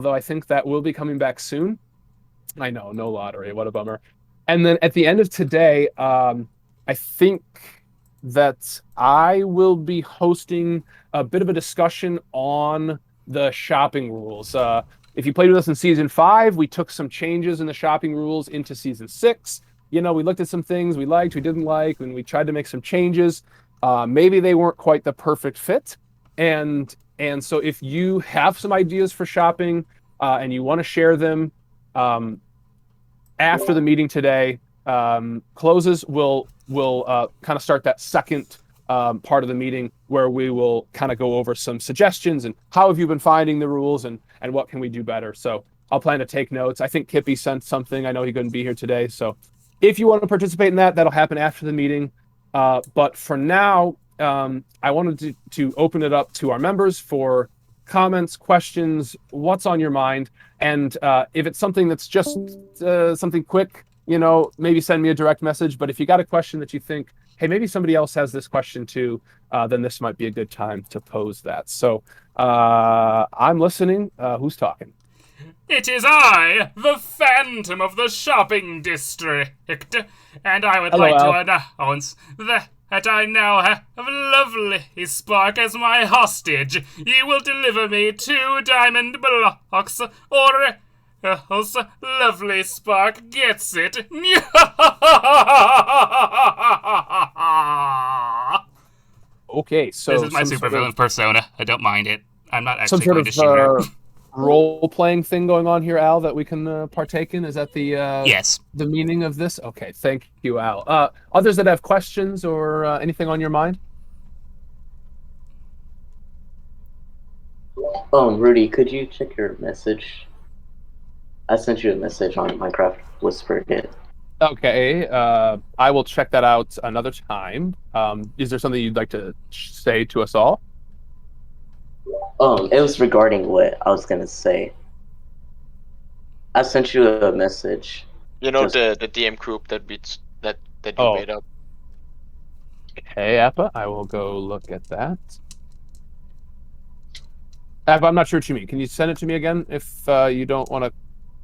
although I think that will be coming back soon. I know, no lottery. What a bummer. And then at the end of today, I think that I will be hosting a bit of a discussion on the shopping rules. If you played with us in season 5, we took some changes in the shopping rules into season 6. We looked at some things we liked, we didn't like, and we tried to make some changes. Maybe they weren't quite the perfect fit. And so if you have some ideas for shopping and you want to share them, um, after the meeting today closes, we'll kind of start that second part of the meeting where we will kind of go over some suggestions and how have you been finding the rules and what can we do better. So I'll plan to take notes. I think Kippy sent something. I know he couldn't be here today. So if you want to participate in that, that'll happen after the meeting. But for now, I wanted to open it up to our members for comments, questions, what's on your mind. And if it's something that's just something quick, maybe send me a direct message. But if you got a question that you think, hey, maybe somebody else has this question too, then this might be a good time to pose that. So I'm listening. Who's talking? It is I, the Phantom of the Shopping District, and I would Hello, like Al. to announce that I now have lovely Spark as my hostage. You will deliver me 2 diamond blocks, or else lovely Spark gets it. Okay, so This is my some sort supervillain of persona. I don't mind it. I'm not some actually sort going to shoot her. of role-playing thing going on here, Al, that we can partake in. Is that Yes. the meaning of this? Okay, thank you, Al. Others that have questions or anything on your mind? Rudy, could you check your message? I sent you a message on Minecraft Whisper It. Okay, I will check that out another time. Is there something you'd like to say to us all? It was regarding what I was gonna say. I sent you a message. You know Just- the DM group that you Oh. made up. Okay, Appa, I will go look at that. Appa, I'm not sure what you mean. Can you send it to me again if you don't want to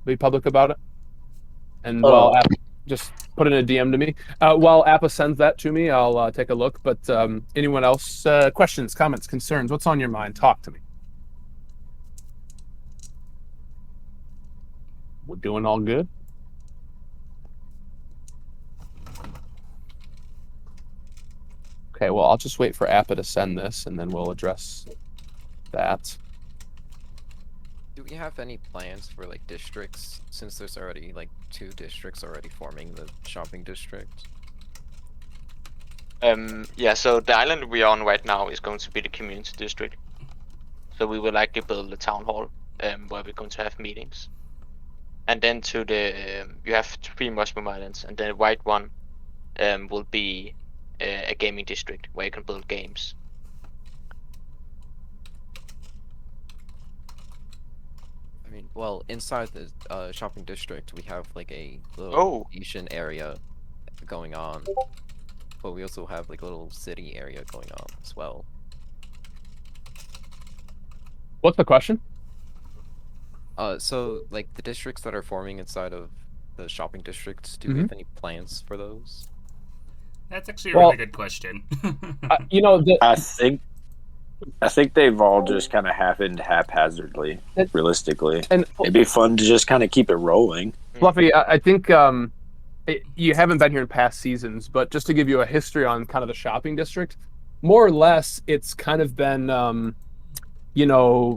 be public about it? And while Appa, just put in a DM to me. While Appa sends that to me, I'll take a look. But anyone else, questions, comments, concerns? What's on your mind? Talk to me. We're doing all good. Okay, well, I'll just wait for Appa to send this, and then we'll address that. Do we have any plans for like districts, since there's already like 2 districts already forming the shopping district? Yeah, so the island we're on right now is going to be the community district. So we will likely build a town hall where we're going to have meetings. And then to the you have 3 mushroom islands, and the white one will be a gaming district where you can build games. I mean, well, inside the shopping district, we have like a little Asian area going on, but we also have like a little city area going on as well. What's the question? So like the districts that are forming inside of the shopping districts, do we have any plans for those? That's actually a really good question. I think they've all just kind of happened haphazardly, realistically. And it'd be fun to just kind of keep it rolling. Fluffy, I think you haven't been here in past seasons, but just to give you a history on kind of the shopping district, more or less, it's kind of been,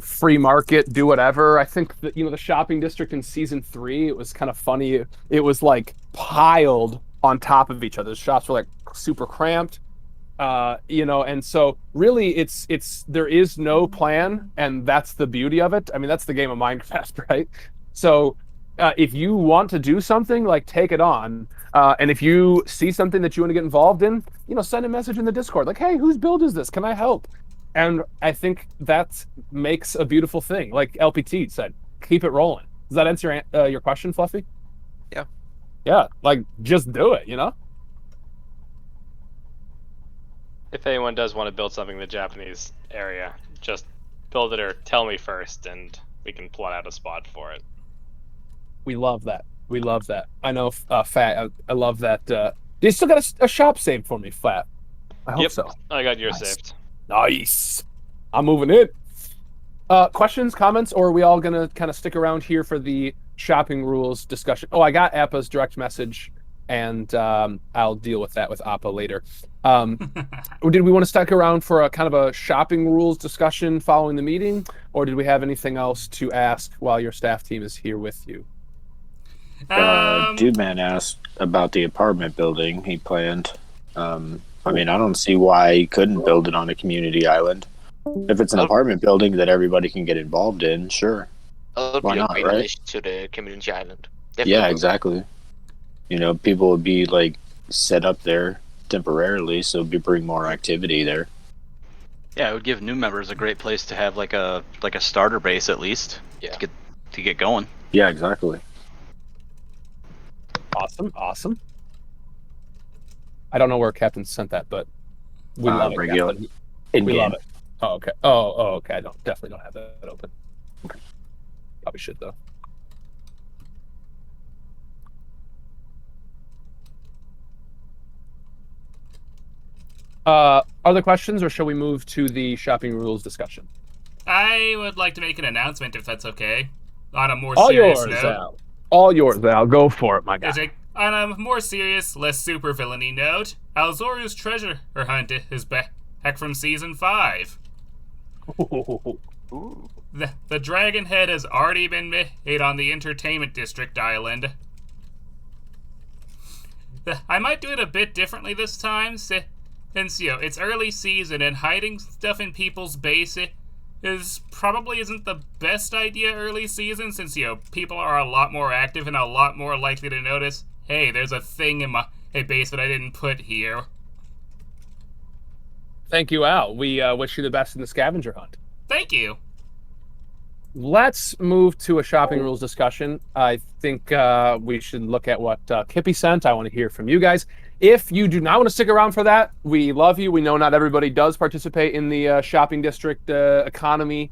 free market, do whatever. I think that, the shopping district in season 3, it was kind of funny. It was like piled on top of each other. The shops were like super cramped. And so really it's there is no plan, and that's the beauty of it. I mean, that's the game of Minecraft, right? So if you want to do something, like, take it on. And if you see something that you want to get involved in, send a message in the Discord, like, hey, whose build is this? Can I help? And I think that makes a beautiful thing. Like LPT said, keep it rolling. Does that answer your question, Fluffy? Yeah. Yeah, like, just do it, If anyone does want to build something in the Japanese area, just build it or tell me first, and we can plot out a spot for it. We love that. We love that. I know, Fat. I love that. You still got a shop saved for me, Fat. I hope Yep, so. I got yours Nice. saved. Nice. I'm moving in. Questions, comments, or are we all gonna kind of stick around here for the shopping rules discussion? Oh, I got Appa's direct message, and I'll deal with that with Appa later. Or did we want to stick around for a kind of a shopping rules discussion following the meeting, or did we have anything else to ask while your staff team is here with you? Dude Man asked about the apartment building he planned. I mean, I don't see why he couldn't build it on a community island. If it's an apartment building that everybody can get involved in, sure. That'll Why be not, a great right? addition to the community island. Yeah, exactly. You know, people would be like set up there temporarily, so it'd bring more activity there. Yeah, it would give new members a great place to have like a starter base at least. Yeah. To get going. Yeah, exactly. Awesome. I don't know where Captain sent that, but we love it. Regular. We love it. Oh, okay. Oh, okay. I definitely don't have that open. Okay. Probably should though. Other questions, or shall we move to the shopping rules discussion? I would like to make an announcement, if that's okay. On a more All serious yours, note. Al. All yours, Al. Go for it, my guy. On a more serious, less super villainy note, Alzoru's treasure hunt is back from season 5. The dragon head has already been made on the entertainment district island. I might do it a bit differently this time, since it's early season and hiding stuff in people's base probably isn't the best idea early season, since people are a lot more active and a lot more likely to notice, hey, there's a thing in my base that I didn't put here. Thank you, Al. We wish you the best in the scavenger hunt. Thank you. Let's move to a shopping rules discussion. I think we should look at what Kippy sent. I want to hear from you guys. If you do not want to stick around for that, we love you. We know not everybody does participate in the shopping district economy.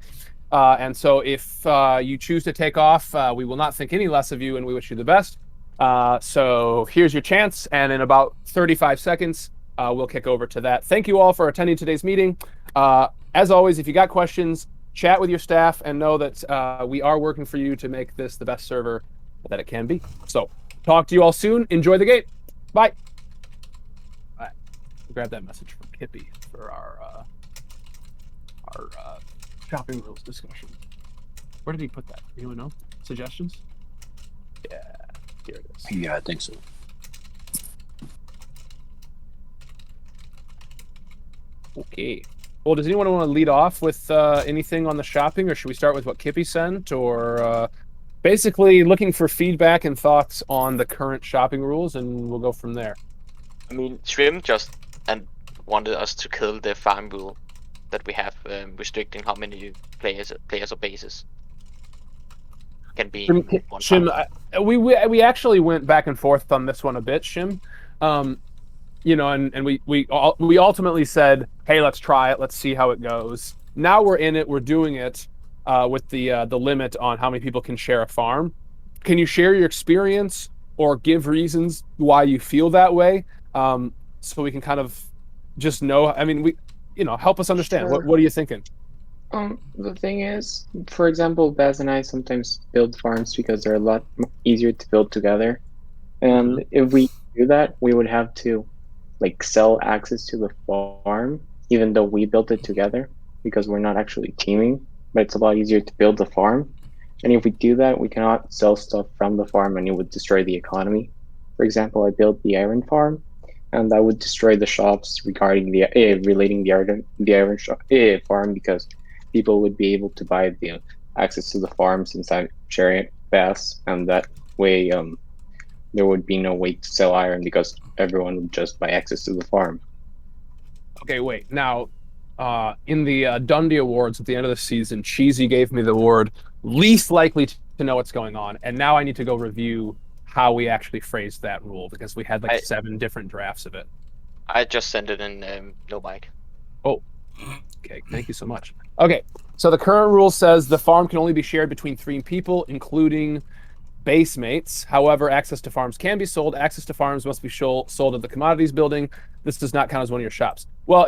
And so if you choose to take off, we will not think any less of you, and we wish you the best. So here's your chance. And in about 35 seconds, we'll kick over to that. Thank you all for attending today's meeting. As always, if you got questions, chat with your staff and know that we are working for you to make this the best server that it can be. So talk to you all soon. Enjoy the game. Bye. All right. Grab that message from Kippy for our shopping rules discussion. Where did he put that? Anyone know? Suggestions? Yeah, here it is. Yeah, I think so. Okay. Well, does anyone want to lead off with anything on the shopping, or should we start with what Kippy sent, or basically looking for feedback and thoughts on the current shopping rules, and we'll go from there. I mean, Shrimp just wanted us to kill the farm rule that we have, restricting how many players or bases can be in one Shim, farm. we actually went back and forth on this one a bit, Shim. You know, and we ultimately said, hey, let's try it. Let's see how it goes. Now we're in it. We're doing it with the limit on how many people can share a farm. Can you share your experience or give reasons why you feel that way, so we can kind of just know? I mean, help us understand. Sure. What are you thinking? The thing is, for example, Baz and I sometimes build farms because they're a lot easier to build together. And if we do that, we would have to sell access to the farm, even though we built it together, because we're not actually teaming, but it's a lot easier to build the farm. And if we do that, we cannot sell stuff from the farm, and it would destroy the economy. For example, I built the iron farm, and that would destroy the shops regarding relating the iron shop farm, because people would be able to buy the access to the farm since I'm sharing it fast, and that way there would be no way to sell iron because everyone would just buy access to the farm. Okay, wait. Now, in the Dundee Awards at the end of the season, Cheesy gave me the award least likely to know what's going on, and now I need to go review how we actually phrased that rule, because we had 7 different drafts of it. I just sent it in no mic. Oh, okay. Thank you so much. Okay, So the current rule says the farm can only be shared between 3 people, including base mates. However, access to farms can be sold. Access to farms must be sold at the commodities building. This does not count as one of your shops. Well,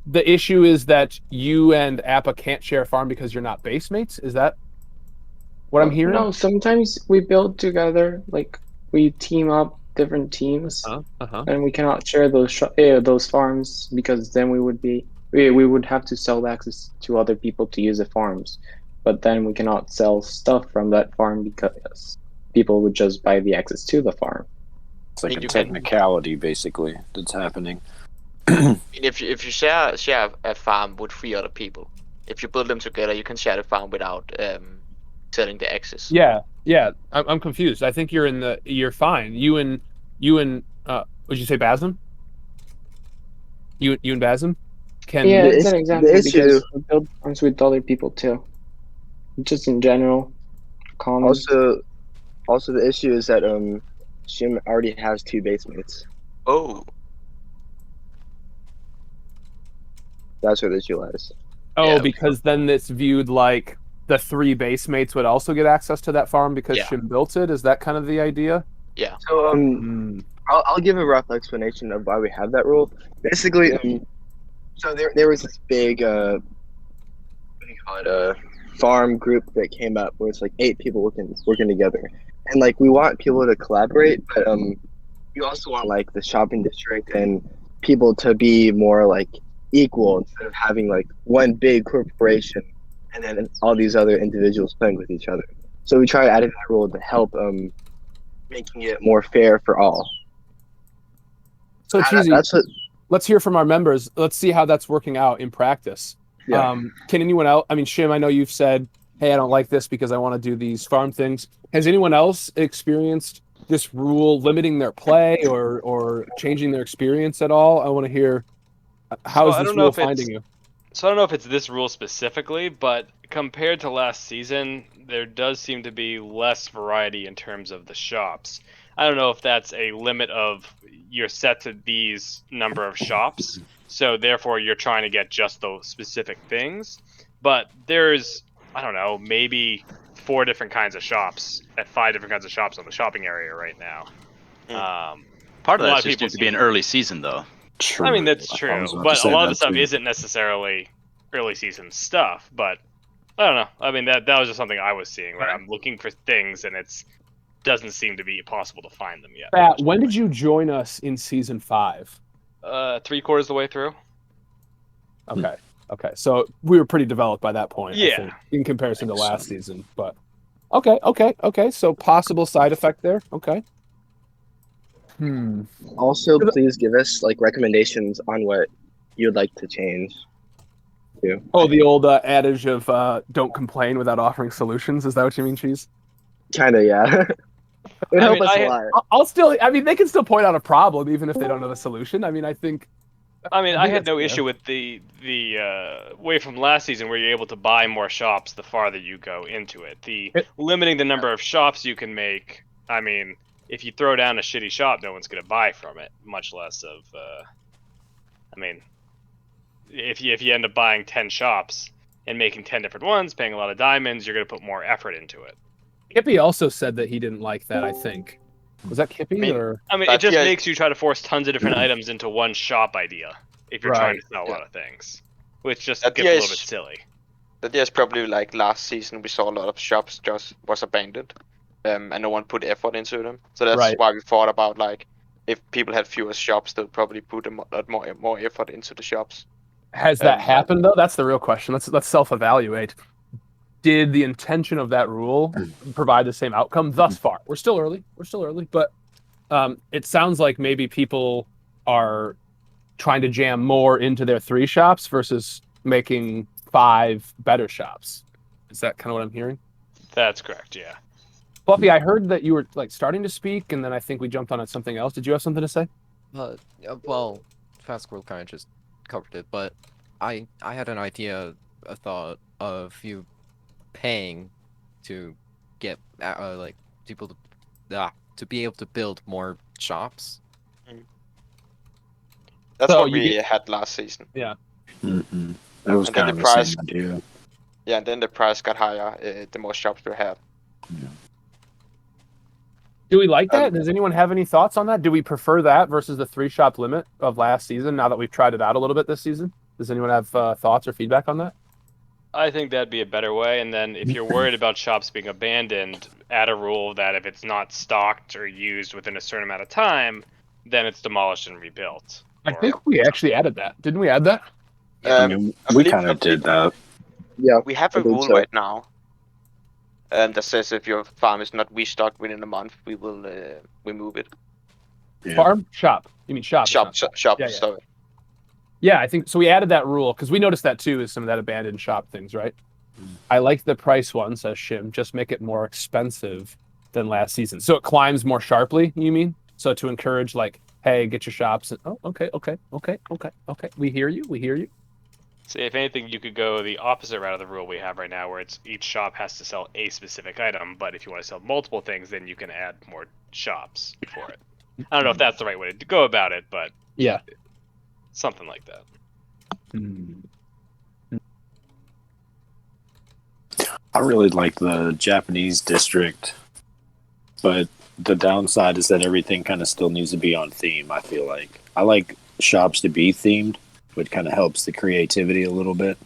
the issue is that you and Appa can't share a farm because you're not base mates. Is that what I'm hearing? No, sometimes we build together, like we team up different teams, and we cannot share those farms because then we would have to sell access to other people to use the farms, but then we cannot sell stuff from that farm because people would just buy the access to the farm. It's like a technicality, basically, that's happening. If you share a farm with 3 other people, if you build them together, you can share the farm without selling the access. Yeah. I'm confused. I think you're fine. You and would you say Basm? You and Basm can. Yeah, it's an example because we build farms with other people too. Just in general, common. Also the issue is that Shim already has 2 base mates. Oh. That's what the issue lies. Oh, because then it's viewed like the 3 base mates would also get access to that farm because Shim built it. Is that kind of the idea? Yeah. So I'll give a rough explanation of why we have that rule. Basically, so there was this big what do you call it, farm group that came up where it's like 8 people working together, and like we want people to collaborate, but you also want like the shopping district and people to be more like equal instead of having like one big corporation and then all these other individuals playing with each other. So we try adding that rule to help making it more fair for all. So Cheesy, let's hear from our members. Let's see how that's working out in practice. Yeah. Can anyone else? I mean, Shim, I know you've said, "Hey, I don't like this because I want to do these farm things." Has anyone else experienced this rule limiting their play or changing their experience at all? I want to hear how is this rule finding you. So I don't know if it's this rule specifically, but compared to last season, there does seem to be less variety in terms of the shops. I don't know if that's a limit of you're set to these number of shops, so therefore you're trying to get just those specific things. But there's, I don't know, maybe 4 different kinds of shops at 5 different kinds of shops on the shopping area right now. Part of that just seems to be an early season, though. True. I mean, that's true, but a lot of the stuff isn't necessarily early season stuff, but I don't know. I mean, that was just something I was seeing where I'm looking for things and it doesn't seem to be possible to find them yet. Pat, when did you join us in season 5? 3/4 of the way through. Okay. So we were pretty developed by that point, I think, in comparison to last season. But okay. So possible side effect there. Okay. Also, please give us like recommendations on what you'd like to change. Too. Oh, the old adage of don't complain without offering solutions. Is that what you mean, Cheese? Kinda, yeah. It would help us a lot. I mean, they can still point out a problem even if they don't know the solution. I mean, I think. I had no issue with the way from last season where you're able to buy more shops the farther you go into it. Limiting the number of shops you can make. I mean, if you throw down a shitty shop, no one's gonna buy from it. Much less of. I mean, if you end up buying 10 shops and making 10 different ones, paying a lot of diamonds, you're gonna put more effort into it. Kippy also said that he didn't like that, I think. Was that Kippy? I mean, it just makes you try to force tons of different items into one shop idea if you're trying to sell a lot of things, which just gets a little bit silly. That is probably like last season we saw a lot of shops just was abandoned, and no one put effort into them. So that's why we thought about like if people had fewer shops, they'd probably put a lot more effort into the shops. Has that happened though? That's the real question. Let's self-evaluate. Did the intention of that rule provide the same outcome thus far? We're still early, but it sounds like maybe people are trying to jam more into their 3 shops versus making 5 better shops. Is that kind of what I'm hearing? That's correct, yeah. Fluffy, I heard that you were like starting to speak, and then I think we jumped on something else. Did you have something to say? Well, Fast Squirrel kind of just covered it, but I had an idea, a thought of you paying to get like people to be able to build more shops. That's what we had last season. Yeah. It was And then kind the of the price, same idea. yeah, and then the price got higher the more shops we have. Do we like that? Does anyone have any thoughts on that? Do we prefer that versus the 3-shop limit of last season? Now that we've tried it out a little bit this season, does anyone have thoughts or feedback on that? I think that'd be a better way. And then if you're worried about shops being abandoned, add a rule that if it's not stocked or used within a certain amount of time, then it's demolished and rebuilt. I think we actually added that. Didn't we add that? I mean, we kind of did that. Yeah, We have I a think rule so. right now that says if your farm is not restocked within a month, we will remove it. Yeah. Farm? Shop. You mean shop? Shop, Yeah, yeah. sorry. Yeah, I think so. We added that rule because we noticed that too, is some of that abandoned shop things, right? I like the price one, says Shim. Just make it more expensive than last season. So it climbs more sharply, you mean? So to encourage, like, hey, get your shops. And, oh, okay. We hear you. See, if anything, you could go the opposite route of the rule we have right now, where it's each shop has to sell a specific item, but if you want to sell multiple things, then you can add more shops for it. I don't know if that's the right way to go about it, but yeah, something like that. I really like the Japanese district, but the downside is that everything kind of still needs to be on theme. I feel like I like shops to be themed, which kind of helps the creativity a little bit.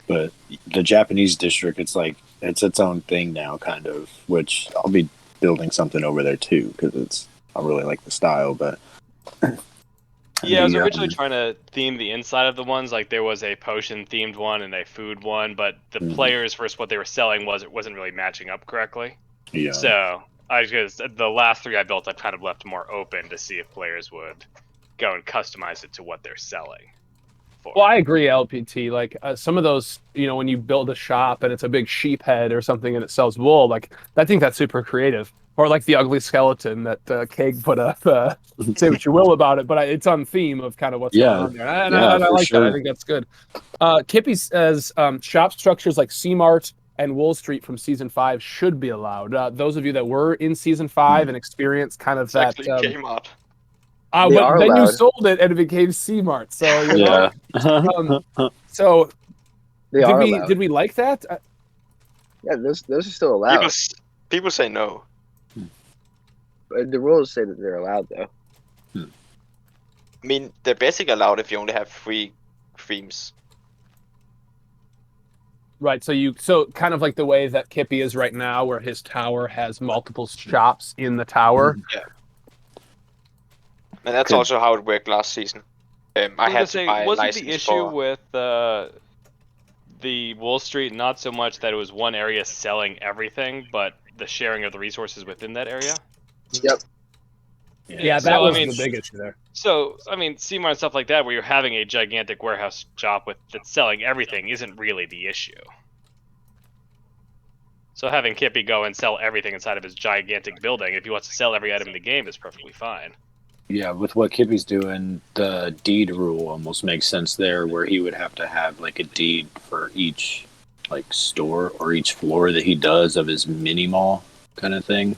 But the Japanese district, it's like it's its own thing now, kind of. Which I'll be building something over there too because I really like the style. But yeah, I was originally trying to theme the inside of the ones. Like there was a potion themed one and a food one, but the players versus what they were selling wasn't really matching up correctly. Yeah. So the last 3 I built, I kind of left more open to see if players would go and customize it to what they're selling. Well, I agree, LPT. Like some of those, when you build a shop and it's a big sheep head or something and it sells wool, like I think that's super creative. Or like the ugly skeleton that Keg put up. Say what you will about it, but it's on theme of kind of what's going on there. And I like that. I think that's good. Kippy says shop structures like C-Mart and Wool Street from season 5 should be allowed. Those of you that were in season 5 and experienced kind of It's that. actually Kmart. But then you sold it and it became C-Mart. So so did we like that? Yeah, those are still allowed. People say no. But the rules say that they're allowed, though. I mean, they're basically allowed if you only have 3 themes. Right. So kind of like the way that Kippy is right now, where his tower has multiple shops in the tower. Yeah. And that's also how it worked last season. I had to buy a wasn't license the issue with the Wall Street not so much that it was one area selling everything, but the sharing of the resources within that area? Yep. Yeah, that was the big issue there. So, I mean, C-Mart and stuff like that, where you're having a gigantic warehouse shop that's selling everything, isn't really the issue. So having Kippy go and sell everything inside of his gigantic building, if he wants to sell every item in the game, is perfectly fine. Yeah, with what Kippy's doing, the deed rule almost makes sense there, where he would have to have like a deed for each like store or each floor that he does of his mini mall kind of thing,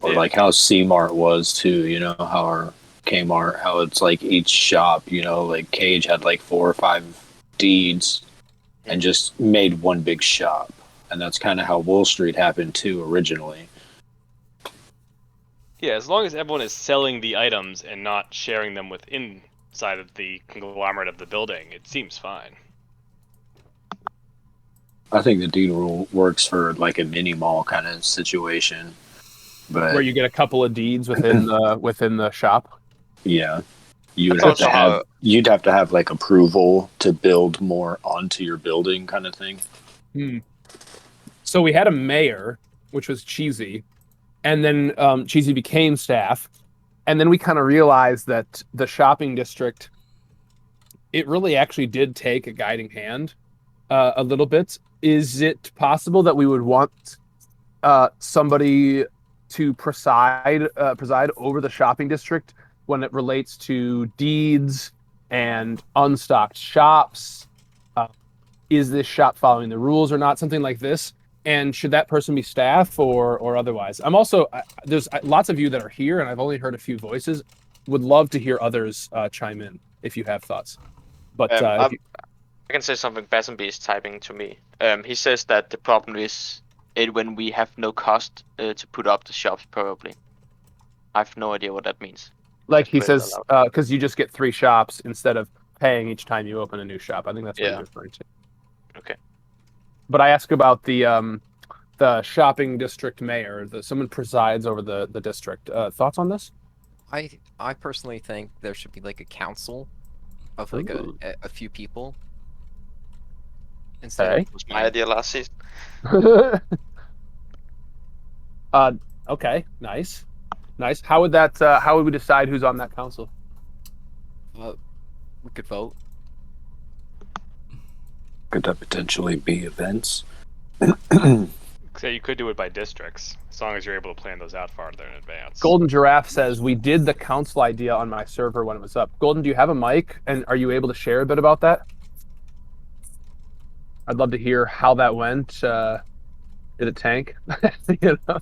or like how C-Mart was too, how our Kmart, how it's like each shop, like Cage had like 4 or 5 deeds and just made one big shop, and that's kind of how Wall Street happened too originally. Yeah, as long as everyone is selling the items and not sharing them inside of the conglomerate of the building, it seems fine. I think the deed rule works for like a mini mall kind of situation, but where you get a couple of deeds within the shop. Yeah, you'd have to have like approval to build more onto your building, kind of thing. So we had a mayor, which was Cheesy. And then Cheesy became staff. And then we kind of realized that the shopping district, it really actually did take a guiding hand a little bit. Is it possible that we would want somebody to preside over the shopping district when it relates to deeds and unstocked shops? Is this shop following the rules or not? Something like this. And should that person be staff or otherwise? I'm also there's lots of you that are here, and I've only heard a few voices. Would love to hear others chime in if you have thoughts. But I can say something Basenby is typing to me. He says that the problem is when we have no cost to put up the shops, probably. I have no idea what that means. Like he Read it says, aloud. because you just get 3 shops instead of paying each time you open a new shop. I think that's what he's Yeah. referring to. Okay. But I ask about the shopping district mayor. Someone presides over the district. Thoughts on this? I personally think there should be like a council of like Ooh. a few people instead Okay. of That was my idea last season. Okay, nice. How would that? How would we decide who's on that council? we could vote. Could that potentially be events? So you could do it by districts, as long as you're able to plan those out farther in advance. Golden Giraffe says we did the council idea on my server when it was up. Golden, do you have a mic, and are you able to share a bit about that? I'd love to hear how that went. Did it tank? You know?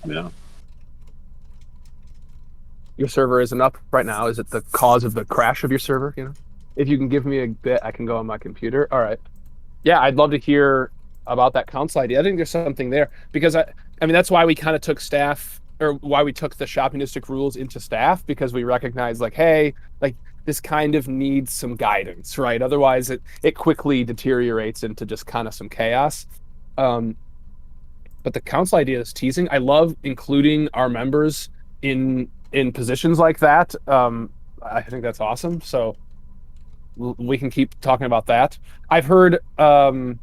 Yeah. Your server isn't up right now. Is it the cause of the crash of your server? You know, if you can give me a bit, I can go on my computer. All right. Yeah, I'd love to hear about that council idea. I think there's something there because I mean that's why we kind of took staff, or why we took the shopping district rules into staff, because we recognize like, hey, like this kind of needs some guidance, right? Otherwise, it quickly deteriorates into just kind of some chaos. But the council idea is teasing. I love including our members in positions like that. I think that's awesome. So we can keep talking about that. I've heard the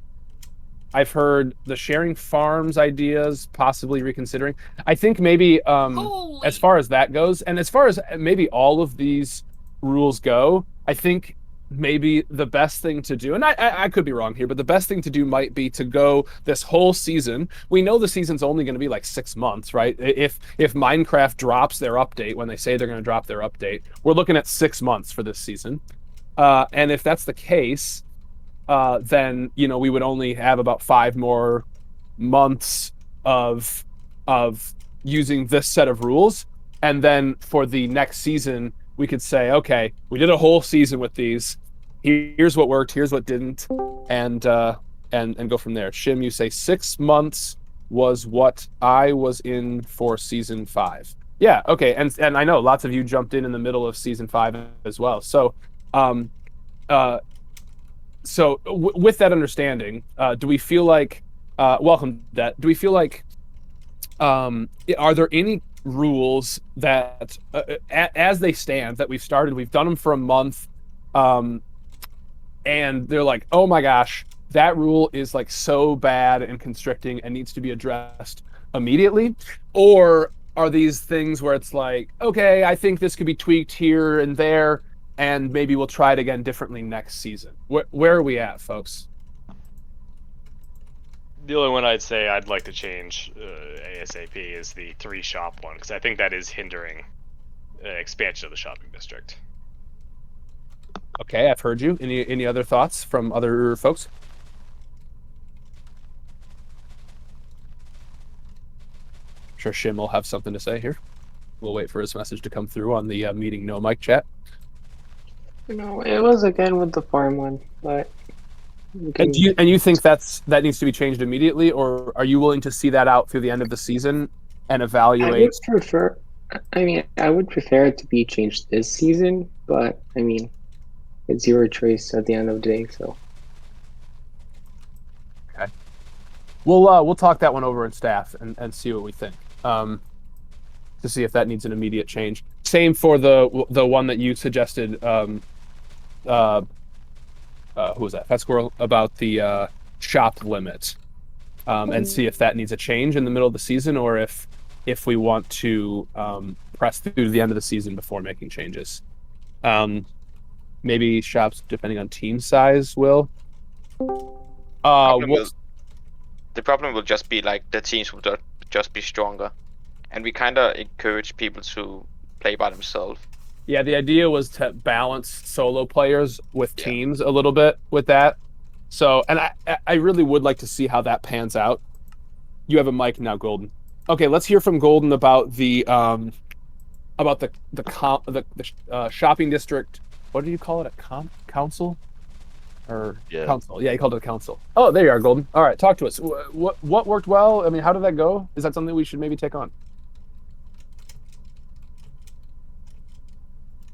sharing farms ideas possibly reconsidering. I think maybe as far as that goes, and as far as maybe all of these rules go, I think maybe the best thing to do, and I could be wrong here, but the best thing to do might be to go this whole season. We know the season's only going to be like 6 months, right? If Minecraft drops their update when they say they're going to drop their update, we're looking at 6 months for this season. And if that's the case, then we would only have about 5 more months of using this set of rules, and then for the next season we could say, okay, we did a whole season with these. Here's what worked, here's what didn't, and go from there. Shim, you say 6 months was what I was in for season 5. Yeah, okay, and I know lots of you jumped in the middle of season 5 as well. So, with that understanding, do we feel like welcome that? Do we feel like are there any rules that as they stand that we've done them for a month, and they're like, oh my gosh, that rule is like so bad and constricting and needs to be addressed immediately? Or are these things where it's like, okay, I think this could be tweaked here and there, and maybe we'll try it again differently next season? Where are we at, folks? The only one I'd say I'd like to change ASAP is the 3 shop one, because I think that is hindering expansion of the shopping district. Okay, I've heard you. Any other thoughts from other folks? I'm sure Shim will have something to say here. We'll wait for his message to come through on the meeting no mic chat. It was again with the farm one, but And you think that needs to be changed immediately, or are you willing to see that out through the end of the season and evaluate? I would prefer it to be changed this season, but I mean, it's your choice at the end of the day. So Okay, we'll talk that one over in staff and see what we think, to see if that needs an immediate change. Same for the one that you suggested. Who was that? Fat Squirrel, about the shop limit, and see if that needs a change in the middle of the season, or if we want to press through to the end of the season before making changes. Maybe shops depending on team size will. The problem will just be like the teams will just be stronger, and we kind of encourage people to play by themselves. Yeah, the idea was to balance solo players with teams a little bit with that. So, and I really would like to see how that pans out. You have a mic now, Golden. Okay, let's hear from Golden about the shopping district. What do you call it? A council? or Yeah. council. Yeah, he called it council. Oh, there you are, Golden. All right, talk to us. What worked well? I mean, how did that go? Is that something we should maybe take on?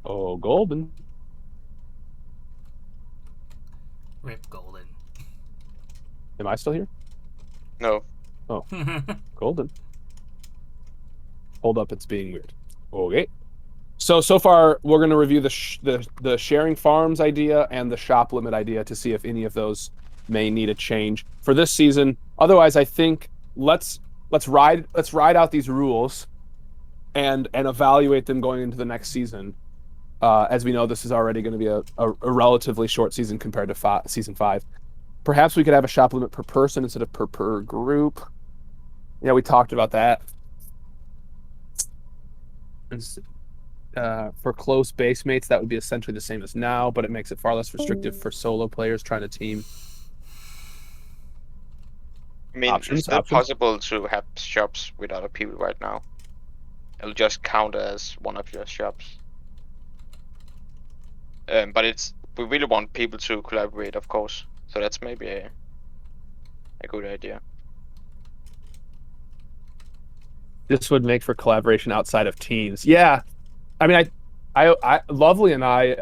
Oh, Golden. Rip Golden. Am I still here? No. Oh, Golden. Hold up, it's being weird. Okay. So far, we're going to review the sharing farms idea and the shop limit idea to see if any of those may need a change for this season. Otherwise, I think let's ride out these rules and evaluate them going into the next season. As we know, this is already going to be a relatively short season compared to season 5. Perhaps we could have a shop limit per person instead of per group. Yeah, we talked about that. For close base mates, that would be essentially the same as now, but it makes it far less restrictive for solo players trying to team. I mean, it's still possible to have shops with other people right now. It'll just count as one of your shops. But we really want people to collaborate, of course. So that's maybe a good idea. This would make for collaboration outside of teams. Yeah, I mean, I Lovely and I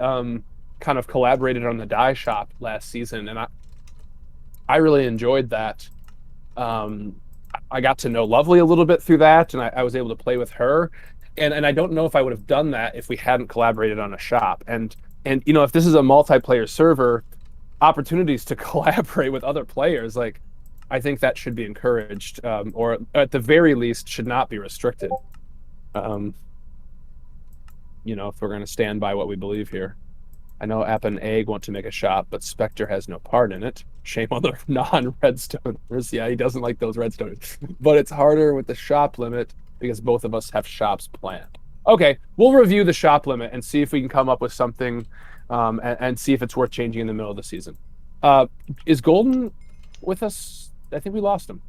kind of collaborated on the dye shop last season, and I really enjoyed that. I got to know Lovely a little bit through that, and I was able to play with her, and I don't know if I would have done that if we hadn't collaborated on a shop. And if this is a multiplayer server, opportunities to collaborate with other players, like, I think that should be encouraged, or at the very least should not be restricted. If we're going to stand by what we believe here. I know App and Egg want to make a shop, but Spectre has no part in it. Shame on the non-Redstoners. Yeah, he doesn't like those Redstoners. But it's harder with the shop limit because both of us have shops planned. Okay, we'll review the shop limit and see if we can come up with something, and see if it's worth changing in the middle of the season. Is Golden with us? I think we lost him.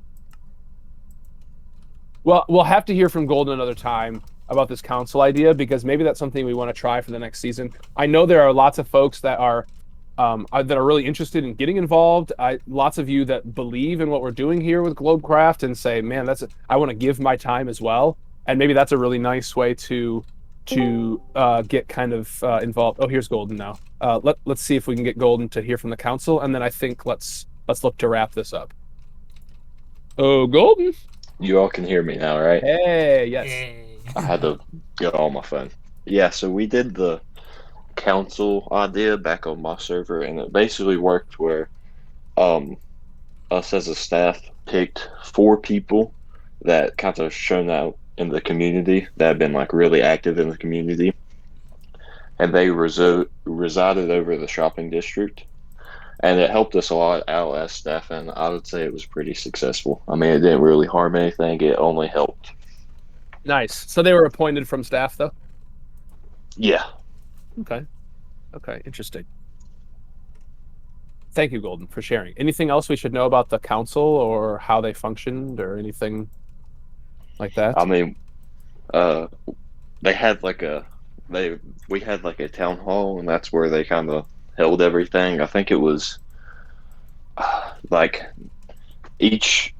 Well, we'll have to hear from Golden another time about this council idea, because maybe that's something we want to try for the next season. I know there are lots of folks that are really interested in getting involved. Lots of you that believe in what we're doing here with Globecraft and say, man, I want to give my time as well. And maybe that's a really nice way to get kind of involved. Oh, here's Golden now. Let's see if we can get Golden to hear from the council, and then I think let's look to wrap this up. Oh, Golden. You all can hear me now, right? Hey, yes. Yay. I had to get on my phone. Yeah, so we did the council idea back on my server, and it basically worked where us as a staff picked 4 people that kind of shown out in the community, that have been like really active in the community, and they resided over the shopping district. And it helped us a lot out as staff, and I would say it was pretty successful. I mean, it didn't really harm anything. It only helped. Nice. So they were appointed from staff, though? Yeah. Okay. Interesting. Thank you, Golden, for sharing. Anything else we should know about the council or how they functioned or anything like that? I mean, we had like a town hall, and that's where they kind of held everything. I think it was like each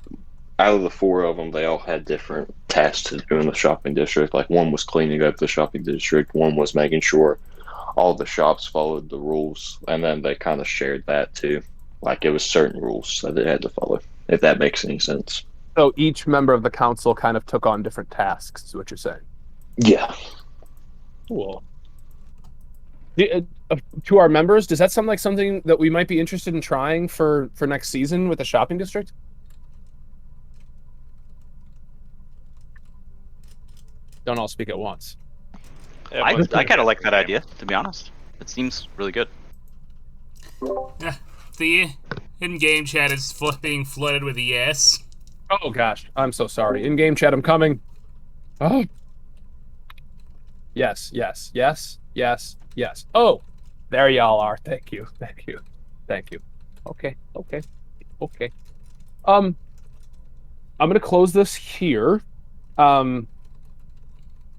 out of the 4 of them, they all had different tasks to do in the shopping district. Like, one was cleaning up the shopping district, one was making sure all the shops followed the rules, and then they kind of shared that too. Like, it was certain rules that they had to follow, if that makes any sense. So each member of the council kind of took on different tasks, is what you're saying? Yeah. Cool. To our members, does that sound like something that we might be interested in trying for next season with the shopping district? Don't all speak at once. I kind of like that idea, to be honest. It seems really good. The in-game chat is being flooded with yes. Oh gosh, I'm so sorry. In-game chat, I'm coming. Oh. Yes. Oh, there y'all are. Thank you. Okay. I'm gonna close this here.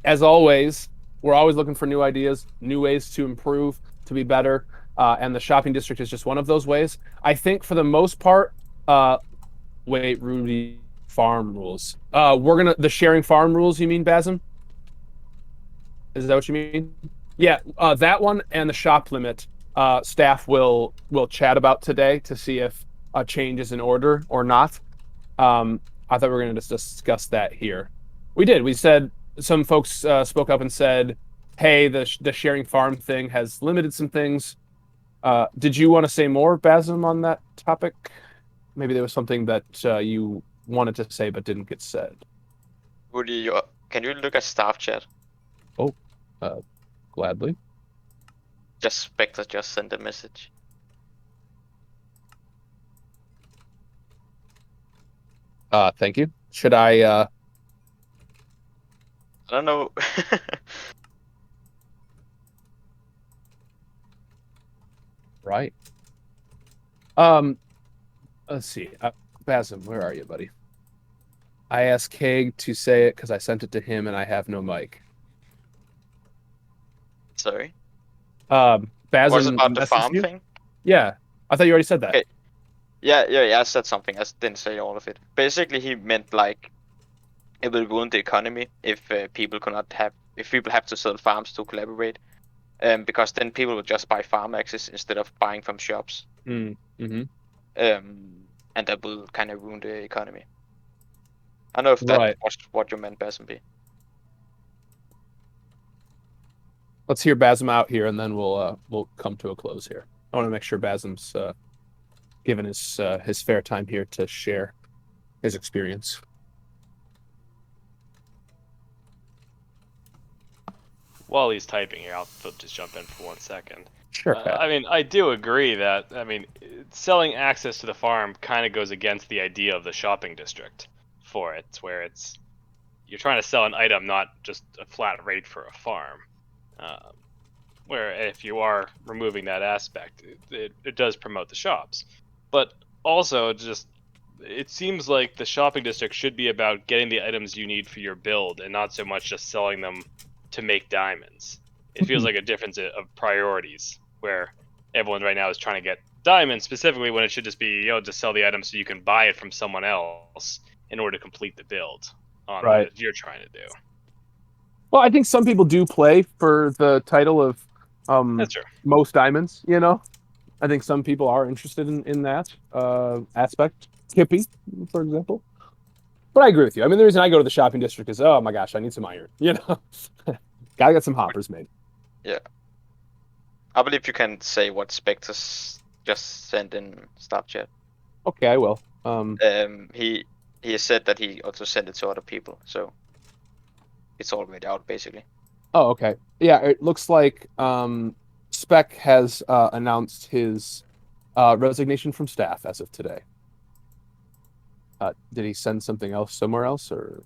As always, we're always looking for new ideas, new ways to improve, to be better. and the shopping district is just one of those ways. I think for the most part, wait, Rudy, farm rules. The sharing farm rules. You mean, Basm? Is that what you mean? Yeah, that one and the shop limit. Staff will chat about today to see if a change is in order or not. I thought we were going to discuss that here. We did. We said some folks spoke up and said, "Hey, the sharing farm thing has limited some things." Did you want to say more, Basm, on that topic? Maybe there was something that you wanted to say but didn't get said. Woody, can you look at staff chat? Oh, gladly. Just Spectre just sent a message. Thank you. Should I? I don't know. Right. Let's see. Basm, where are you, buddy? I asked Keg to say it because I sent it to him and I have no mic. Sorry. Basm Was it about the messaged farm you? thing? Yeah, I thought you already said that. Okay. Yeah, I said something. I didn't say all of it. Basically, he meant like it will ruin the economy if people have to sell farms to collaborate, because then people will just buy farm access instead of buying from shops. Mm-hmm. And that will kind of ruin the economy. I don't know if that Right. was what you meant, Basimby. Let's hear Basm out here, and then we'll come to a close here. I want to make sure Basm's given his fair time here to share his experience. While he's typing here, I'll just jump in for 1 second. Sure. I mean, I do agree that, selling access to the farm kind of goes against the idea of the shopping district for it, where you're trying to sell an item, not just a flat rate for a farm. Where if you are removing that aspect, it does promote the shops. But also, it seems like the shopping district should be about getting the items you need for your build and not so much just selling them to make diamonds. It feels like a difference of priorities, where everyone right now is trying to get diamonds specifically when it should just be, just sell the item so you can buy it from someone else in order to complete the build on what you're trying to do. Well, I think some people do play for the title of That's true. most diamonds, I think some people are interested in that aspect. Kippy, for example. But I agree with you. I mean, the reason I go to the shopping district is, oh my gosh, I need some iron. Gotta get some hoppers made. Yeah. I believe you can say what Spectres just sent in staff chat. Okay, I will. He said that he also sent it to other people, so it's all read out basically. Oh, okay. Yeah, it looks like Spec has announced his resignation from staff as of today. Did he send something else somewhere else, or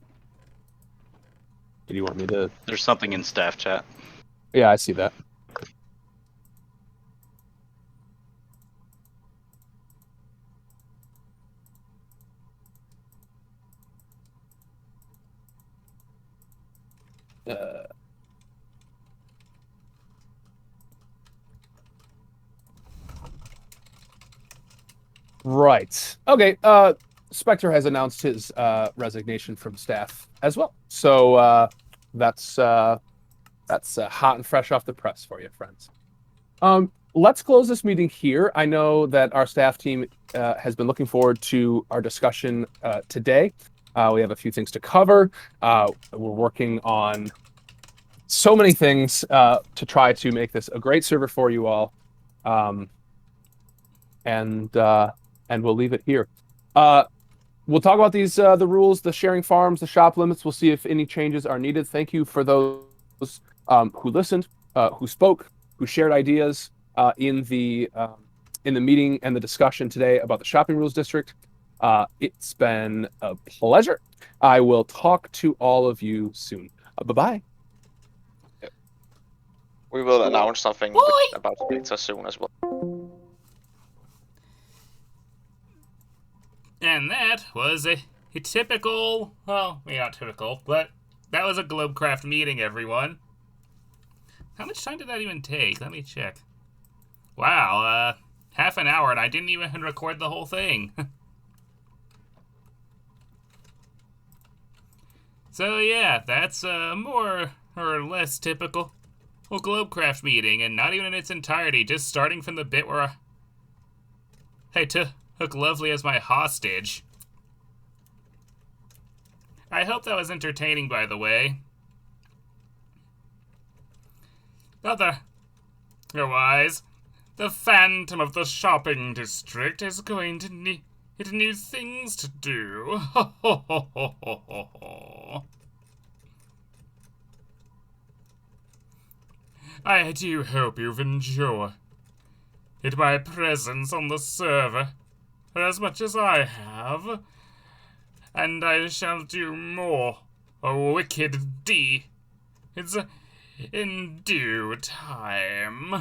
did you want me to? There's something in staff chat. Yeah, I see that. Right. Okay. Spectre has announced his resignation from staff as well. So that's hot and fresh off the press for you, friends. Let's close this meeting here. I know that our staff team has been looking forward to our discussion today. We have a few things to cover. We're working on so many things to try to make this a great server for you all. And we'll leave it here. We'll talk about these the rules, the sharing farms, the shop limits. We'll see if any changes are needed. Thank you for those who listened, who spoke, who shared ideas in the meeting and the discussion today about the shopping rules district. It's been a pleasure. I will talk to all of you soon. Bye-bye. We will announce something about Spectre soon as well. And that was a typical, well, maybe not typical, but that was a Globecraft meeting, everyone. How much time did that even take? Let me check. Wow, half an hour and I didn't even record the whole thing. So yeah, that's more or less typical Globecraft meeting, and not even in its entirety, just starting from the bit where I took Lovely as my hostage. I hope that was entertaining, by the way. Otherwise, the Phantom of the Shopping District is going to need new things to do. I do hope you've enjoyed my presence on the server as much as I have. And I shall do more wicked deeds in due time.